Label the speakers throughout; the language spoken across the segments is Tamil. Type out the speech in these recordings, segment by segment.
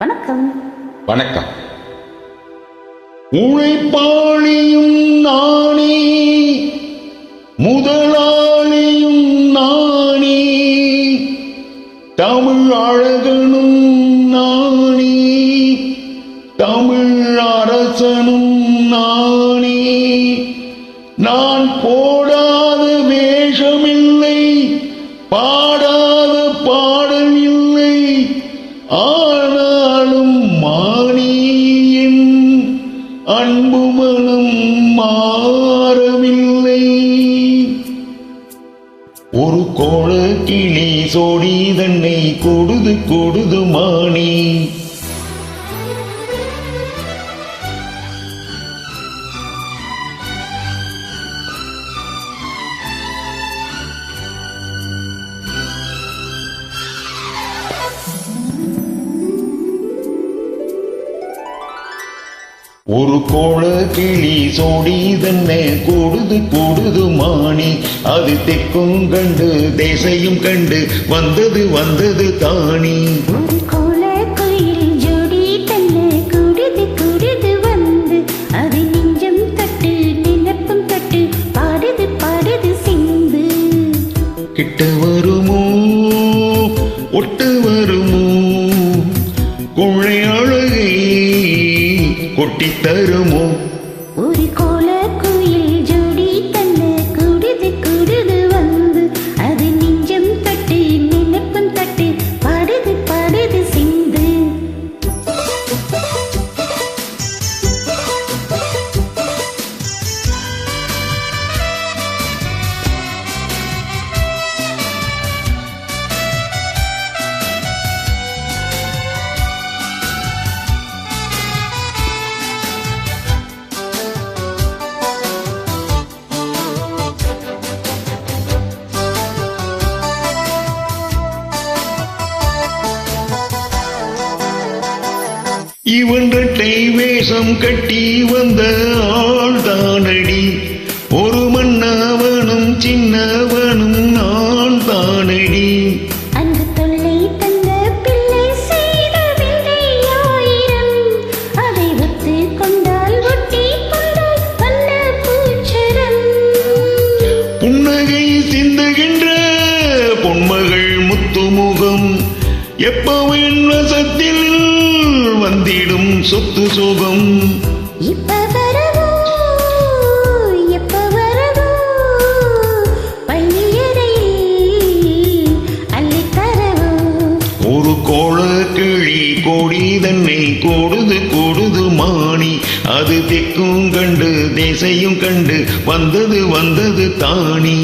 Speaker 1: வணக்கம்.
Speaker 2: வணக்கம். உழைப்பாளியும் நானே, முதலாளியும் நானே, தமிழ் அழகனும் நானே, தமிழ் அரசனும் நானே. நான் போடாத வேஷமில்லை, பாடாத பாடல் இல்லை, ஆனாலும் மானியின் அன்பு மனம் மாறவில்லை. ஒரு கோள கிளி சோடி தன்னை கொடுது கொடுது மானி. ஒரு கோள கிளி சோடி தன்னை கொடுது கொடுது மானி. அது தெக்கும் கண்டு தேசையும் கண்டு வந்தது வந்தது தானி.
Speaker 1: ஒரு கோல குயில் ஜோடி தன்னை கூடுது கூடுது வந்து அது நெஞ்சம் தட்டு நிலப்பும் தட்டு பாடுது பாடுது சிந்து.
Speaker 2: கிட்ட வருமோ ஒட்டு வருமோ, கொள்ளை அழகை கொட்டி தருமோ.
Speaker 1: ஒரு கோல குயில் ஜோடி தன்னை கூடுது கூடுது வந்து அது நெஞ்சம் தட்டு நிலப்பும் தட்டு பாடுது பாடுது சிந்து.
Speaker 2: இவன் இரட்டை வேஷம் கட்டி வந்த ஆள்தானடி, ஒரு மன்னவனும் சின்னவனும் நான் தானடி.
Speaker 1: அங்கு தொல்லை தந்த பிள்ளை செய்த விந்தையாயிரம், அதை ஒத்து கொண்டால் ஒட்டி கொண்டால் வண்ண பூச்சரம்.
Speaker 2: புன்னகை சிந்துகின்ற பொன்மகள் முத்துமுகம், எப்பவன் வசத்தில் வந்திடும் சொத்து சுகம்.
Speaker 1: இப்ப வரவோ எப்ப வரவோ பள்ளியறை அள்ளி தரவோ.
Speaker 2: ஒரு கோள கிளி கோடி தன்னை கொடுது கொடுது மானி. அது தெக்கும் கண்டு தேசையும் கண்டு வந்தது வந்தது தானி.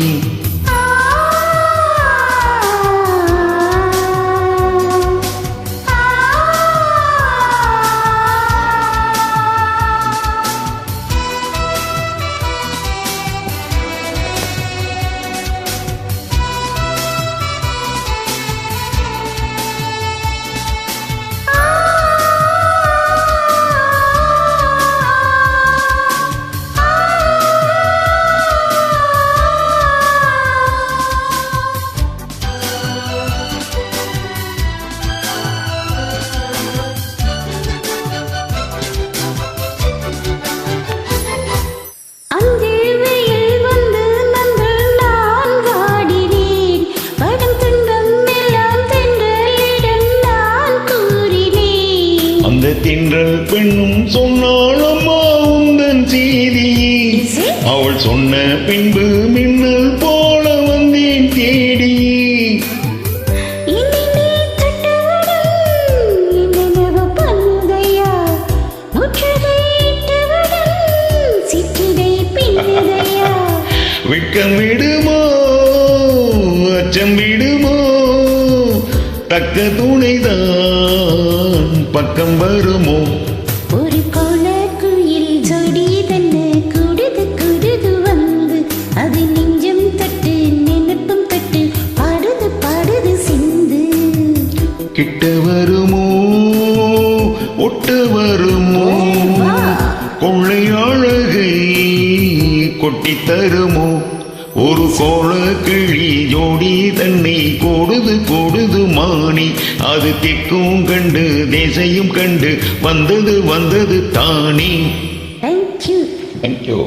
Speaker 2: அந்த தின்றல் பெண்ணும் சொன்னாளம்மா உந்தன் செய்தி. அவள் சொன்ன பின்பு மின்னல் போல வந்தேன் தேடி. வெட்கம் விடுமோ அச்சம் விடுமோ, தக்க துணைதான் பக்கம் வருமோ.
Speaker 1: ஒரு கோல குயில் ஜோடி தன்னை கூடுது கூடுது வந்து அது நெஞ்சம் தட்டு நினைப்பும் தட்டு பாடுது பாடுது சிந்து.
Speaker 2: கிட்ட வருமோ ஒட்டு வருமோ, கொள்ளை அழகை கொட்டி தருமோ. ஒரு கோல கிளி ஜோடி தன்னை கூடுது கூடுது மாணி அது திக்கும் கண்டு தேசையும் கண்டு வந்தது வந்தது தானே.
Speaker 1: தேங்க்யூ.
Speaker 2: தேங்க்யூ.